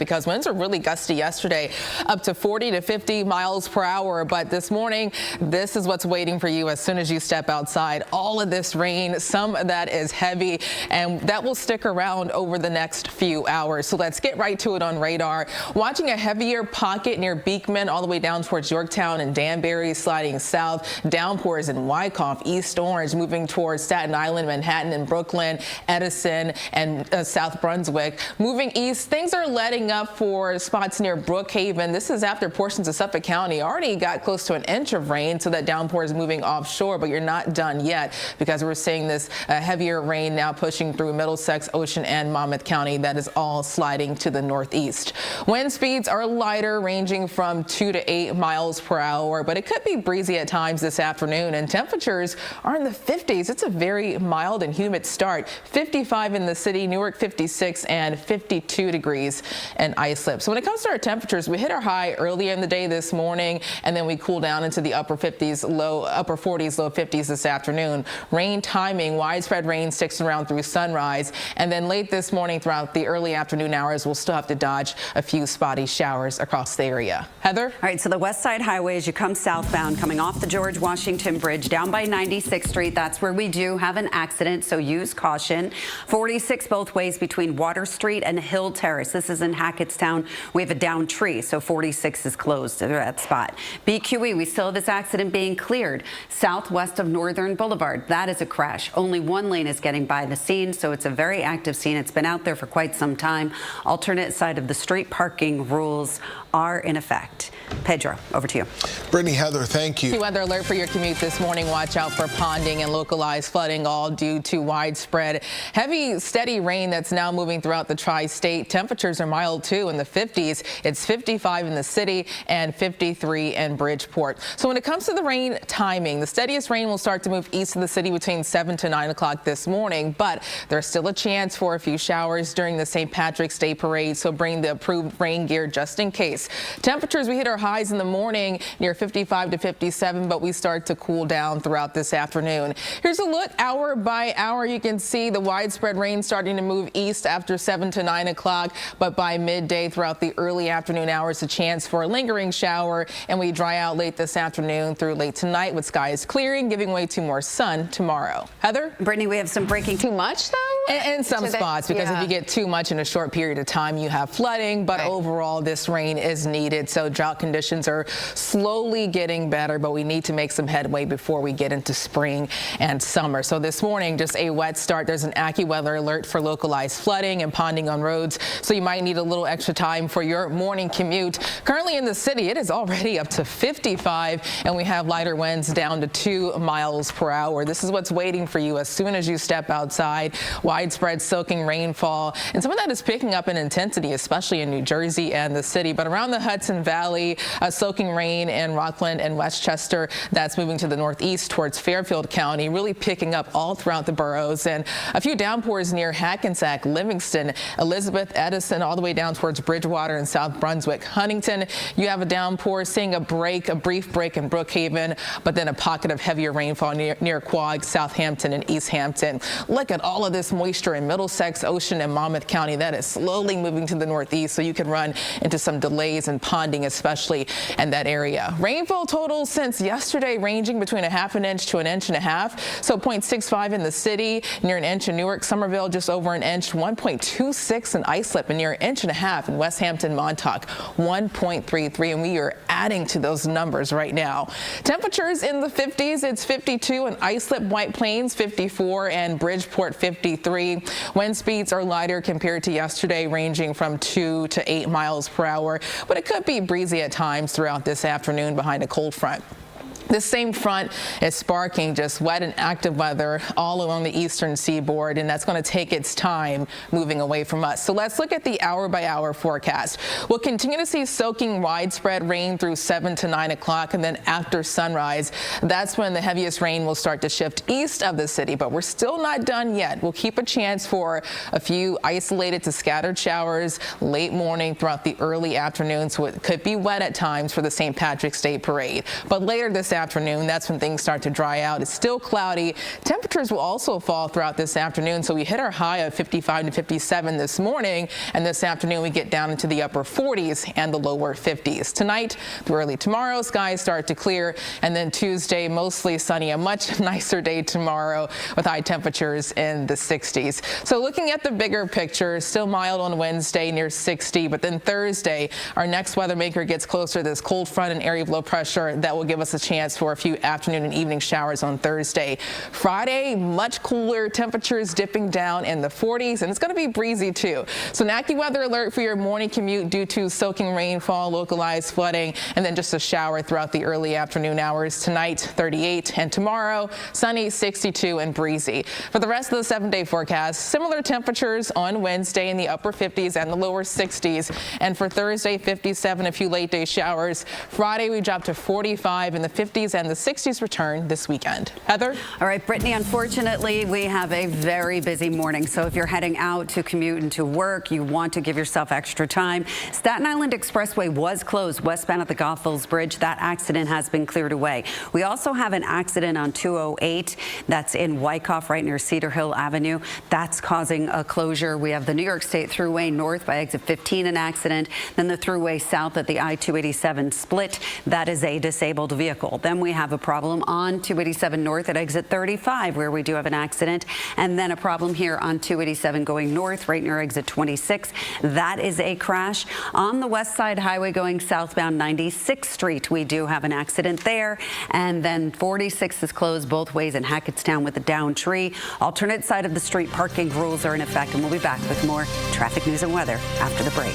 because winds were really gusty yesterday, up to 40 to 50 miles per hour. But this morning, this is what's waiting for you as soon as you step outside. All of this rain, some of that is heavy, and that will stick around over the next few hours. So let's get right to it on radar. Watching a heavier pocket near Beekman all the way down towards Yorktown and Danbury, sliding south. Downpours in Wyckoff, East Orange, moving towards Staten Island, Manhattan, and Brooklyn, Edison, and South Brunswick. Moving east, things are letting up for spots near Brookhaven. This is after portions of Suffolk County already got close to an inch of rain, so that downpour is moving offshore, but you're not done yet because we're seeing this heavier rain now pushing through Middlesex, Ocean, and Monmouth County. That is all sliding to the northeast. Wind speeds are lighter, ranging from 2 to 8 miles per hour, but it could be breezy at times this afternoon, and temperatures are in the 50s. It's a very mild and humid start. 55 in the city, Newark 56, and 52 degrees and Islip. So when it comes to our temperatures, we hit our high earlier in the day this morning, and then we cool down into the upper 40s, low 50s this afternoon. Rain timing, widespread rain sticks around through sunrise, and then late this morning throughout the early afternoon hours, we'll still have to dodge a few spotty showers across the area. Heather? All right, so the West Side Highway as you come southbound, coming off the George Washington Bridge down by 96th Street, that's where we do have an accident, so use caution. 46 both ways between Water Street and Hill Terrace. This is in Hackettstown. We have a downed tree, so 46 is closed at that spot. BQE, we still have this accident being cleared southwest of Northern Boulevard. That is a crash. Only one lane is getting by the scene, so it's a very active scene. It's been out there for quite some time. Alternate side of the street parking rules are in effect. Pedro, over to you. Brittany, Heather, thank you. Weather alert for your commute this morning. Watch out for ponding and localized flooding, all due to widespread heavy, steady rain that's now moving throughout the tri-state. Temperatures are mild too in the 50s. It's 55 in the city and 53 in Bridgeport. So when it comes to the rain timing, the steadiest rain will start to move east of the city between 7 to 9 o'clock this morning, but there's still a chance for a few showers during the St. Patrick's Day parade, so bring the approved rain gear just in case. Temperatures, we hit our highs in the morning near 55 to 57, but we start to cool down throughout this afternoon. Here's a look hour by hour. You can see the widespread rain starting to move east after 7 to 9 o'clock, but by midday throughout the early afternoon hours, a chance for a lingering shower, and we dry out late this afternoon through late tonight with skies clearing, giving way to more sun tomorrow. Heather? Brittany, we have some breaking. Too much, though? In some spots, because if you get too much in a short period of time, you have flooding, but overall this rain is needed. So drought conditions are slowly getting better, but we need to make some headway before we get into spring and summer. So this morning, just a wet start. There's an AccuWeather alert for localized flooding and ponding on roads, so you might need a little extra time for your morning commute. Currently in the city, it is already up to 55, and we have lighter winds down to 2 miles per hour. This is what's waiting for you as soon as you step outside. Widespread soaking rainfall, and some of that is picking up in intensity, especially in New Jersey and the city. But around the Hudson Valley, soaking rain in Rockland and Westchester, that's moving to the northeast towards Fairfield County, really picking up all throughout the boroughs, and a few downpours near Hackensack, Livingston, Elizabeth, Edison, all the way down towards Bridgewater and South Brunswick. Huntington, you have a downpour, seeing a brief break in Brookhaven, but then a pocket of heavier rainfall near Quogue, Southampton, and East Hampton. Look at all of this moisture in Middlesex, Ocean, and Monmouth County. That is slowly moving to the northeast, so you can run into some delays and ponding, especially in that area. Rainfall totals since yesterday ranging between 1/2 inch to 1.5 inches. So 0.65 in the city, near an inch in Newark, Somerville, just over an inch, 1.26 in Islip, and near 1.5 inches in West Hampton, Montauk, 1.33, and we are adding to those numbers right now. Temperatures in the 50s, it's 52 in Islip, White Plains, 54, and Bridgeport, 53. Wind speeds are lighter compared to yesterday, ranging from 2 to 8 miles per hour, but it could be breezy at times throughout this afternoon behind a cold front. This same front is sparking just wet and active weather all along the eastern seaboard, and that's going to take its time moving away from us. So let's look at the hour-by-hour forecast. We'll continue to see soaking widespread rain through 7 to 9 o'clock, and then after sunrise, that's when the heaviest rain will start to shift east of the city, but we're still not done yet. We'll keep a chance for a few isolated to scattered showers late morning throughout the early afternoon, so it could be wet at times for the St. Patrick's Day parade. But later this afternoon. That's when things start to dry out. It's still cloudy. Temperatures will also fall throughout this afternoon. So we hit our high of 55 to 57 this morning, and this afternoon we get down into the upper 40s and the lower 50s. Tonight through early tomorrow, skies start to clear, and then Tuesday mostly sunny. A much nicer day tomorrow with high temperatures in the 60s. So looking at the bigger picture, still mild on Wednesday near 60, but then Thursday our next weather maker gets closer to this cold front and area of low pressure that will give us a chance for a few afternoon and evening showers on Thursday. Friday, much cooler, temperatures dipping down in the 40s, and it's going to be breezy too. So an AccuWeather alert for your morning commute due to soaking rainfall, localized flooding, and then just a shower throughout the early afternoon hours. Tonight 38, and tomorrow sunny, 62 and breezy. For the rest of the 7-day forecast, similar temperatures on Wednesday in the upper 50s and the lower 60s, and for Thursday 57, a few late day showers. Friday we drop to 45 in the 50s, and the 60s return this weekend. Heather? All right, Brittany, unfortunately we have a very busy morning, so if you're heading out to commute and to work, you want to give yourself extra time. Staten Island Expressway was closed westbound at the Goethals Bridge. That accident has been cleared away. We also have an accident on 208 that's in Wyckoff right near Cedar Hill Avenue. That's causing a closure. We have the New York State Thruway north by exit 15, an accident. Then the Thruway south at the I-287 split. That is a disabled vehicle. Then we have a problem on 287 north at exit 35 where we do have an accident. And then a problem here on 287 going north right near exit 26. That is a crash. On the West Side Highway going southbound 96th Street, we do have an accident there. And then 46 is closed both ways in Hackettstown with a downed tree. Alternate side of the street parking rules are in effect, and we'll be back with more traffic news and weather after the break.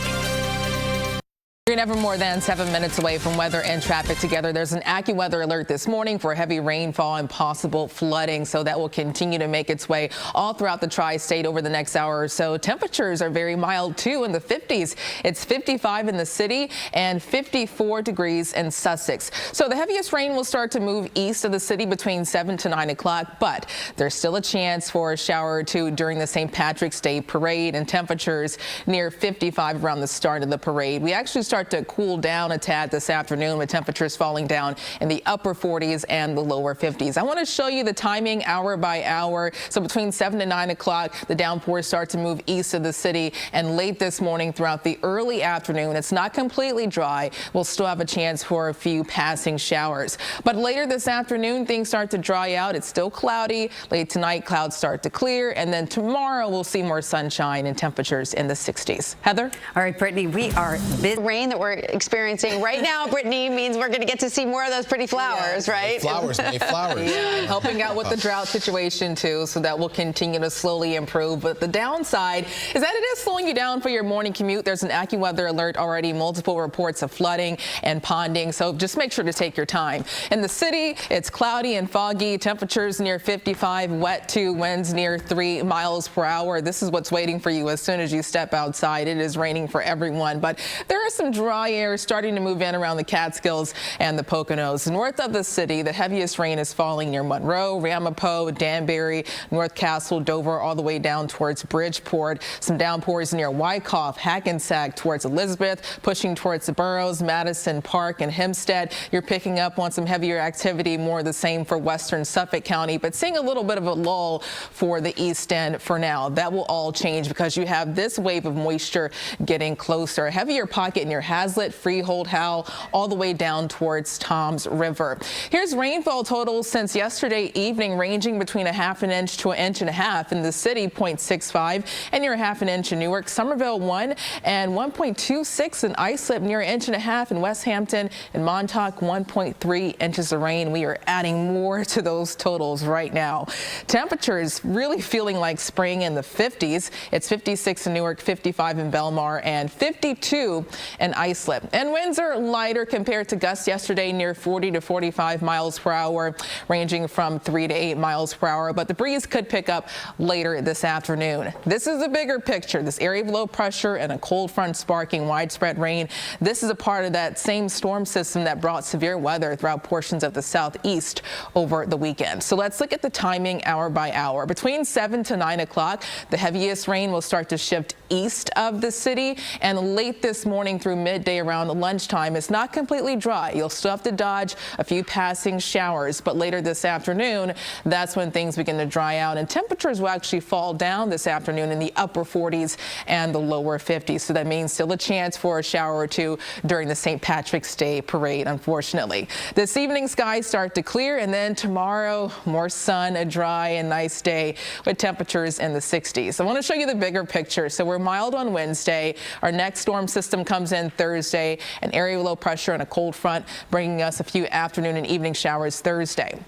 You're never more than 7 minutes away from weather and traffic together. There's an AccuWeather alert this morning for heavy rainfall and possible flooding, so that will continue to make its way all throughout the tri-state over the next hour or so. Temperatures are very mild too in the 50s. It's 55 in the city and 54 degrees in Sussex. So the heaviest rain will start to move east of the city between 7 to 9 o'clock, but there's still a chance for a shower or two during the St. Patrick's Day parade, and temperatures near 55 around the start of the parade. We actually start to cool down a tad this afternoon with temperatures falling down in the upper 40s and the lower 50s. I want to show you the timing hour by hour. So between 7 to 9 o'clock, the downpours start to move east of the city, and late this morning throughout the early afternoon, it's not completely dry. We'll still have a chance for a few passing showers. But later this afternoon, things start to dry out. It's still cloudy. Late tonight, clouds start to clear, and then tomorrow we'll see more sunshine and temperatures in the 60s. Heather? All right, Brittany, we are busy. Rain that we're experiencing right now, Brittany, means we're going to get to see more of those pretty flowers, right? Flowers, May flowers. Yeah, helping out with the drought situation too, so that will continue to slowly improve. But the downside is that it is slowing you down for your morning commute. There's an AccuWeather alert already, multiple reports of flooding and ponding, so just make sure to take your time. In the city, it's cloudy and foggy, temperatures near 55, wet too, winds near 3 miles per hour. This is what's waiting for you as soon as you step outside. It is raining for everyone, but there is some dry air starting to move in around the Catskills and the Poconos. North of the city, the heaviest rain is falling near Monroe, Ramapo, Danbury, North Castle, Dover, all the way down towards Bridgeport. Some downpours near Wyckoff, Hackensack towards Elizabeth, pushing towards the boroughs, Madison Park and Hempstead. You're picking up on some heavier activity, more the same for western Suffolk County, but seeing a little bit of a lull for the East End for now. That will all change because you have this wave of moisture getting closer. A heavier pocket near Hazlitt, Freehold, Howell, all the way down towards Toms River. Here's rainfall totals since yesterday evening, ranging between 1/2 inch to 1.5 inches in the city, 0.65, and near 1/2 inch in Newark, Somerville 1, and 1.26 in Islip, near 1.5 inches in West Hampton, and Montauk 1.3 inches of rain. We are adding more to those totals right now. Temperatures really feeling like spring in the 50s. It's 56 in Newark, 55 in Belmar, and 52 in Islip. And winds are lighter compared to gusts yesterday, near 40 to 45 miles per hour, ranging from 3 to 8 miles per hour. But the breeze could pick up later this afternoon. This is a bigger picture. This area of low pressure and a cold front sparking widespread rain. This is a part of that same storm system that brought severe weather throughout portions of the southeast over the weekend. So let's look at the timing hour by hour. Between 7 to 9 o'clock, the heaviest rain will start to shift east of the city, and late this morning through midday around lunchtime, it's not completely dry. You'll still have to dodge a few passing showers, but later this afternoon, that's when things begin to dry out, and temperatures will actually fall down this afternoon in the upper 40s and the lower 50s. So that means still a chance for a shower or two during the St. Patrick's Day parade, unfortunately. This evening, skies start to clear, and then tomorrow, more sun, a dry and nice day with temperatures in the 60s. I want to show you the bigger picture. So we're mild on Wednesday. Our next storm system comes in Thursday, an area low pressure and a cold front bringing us a few afternoon and evening showers Thursday.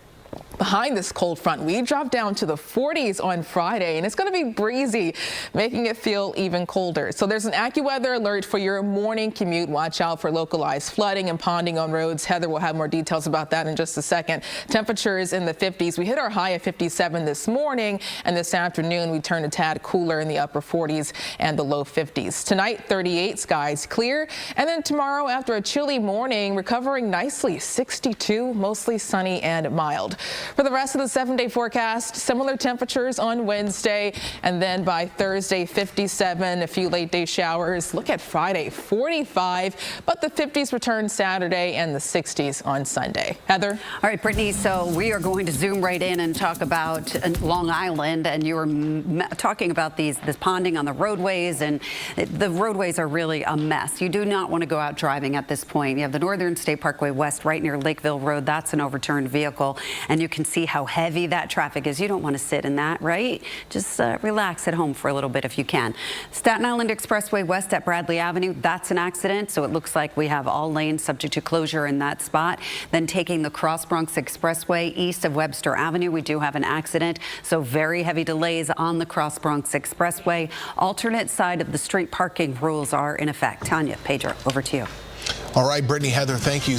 Behind this cold front, we drop down to the 40s on Friday, and it's going to be breezy, making it feel even colder. So there's an AccuWeather alert for your morning commute. Watch out for localized flooding and ponding on roads. Heather will have more details about that in just a second. Temperatures in the 50s. We hit our high of 57 this morning, and this afternoon we turn a tad cooler in the upper 40s and the low 50s. Tonight, 38, skies clear, and then tomorrow, after a chilly morning, recovering nicely, 62, mostly sunny and mild. For the rest of the 7-day forecast, similar temperatures on Wednesday, and then by Thursday, 57, a few late day showers. Look at Friday, 45, but the 50s return Saturday and the 60s on Sunday. Heather? All right, Brittany, so we are going to zoom right in and talk about Long Island, and you were talking about this ponding on the roadways, and the roadways are really a mess. You do not want to go out driving at this point. You have the Northern State Parkway West right near Lakeville Road. That's an overturned vehicle, and you can see how heavy that traffic is. You don't want to sit in that, right? Just relax at home for a little bit if you can. Staten Island Expressway West at Bradley Avenue, that's an accident. So it looks like we have all lanes subject to closure in that spot. Then taking the Cross Bronx Expressway east of Webster Avenue, we do have an accident. So very heavy delays on the Cross Bronx Expressway. Alternate side of the street parking rules are in effect. Tanya, Pedro, over to you. All right, Brittany, Heather, thank you.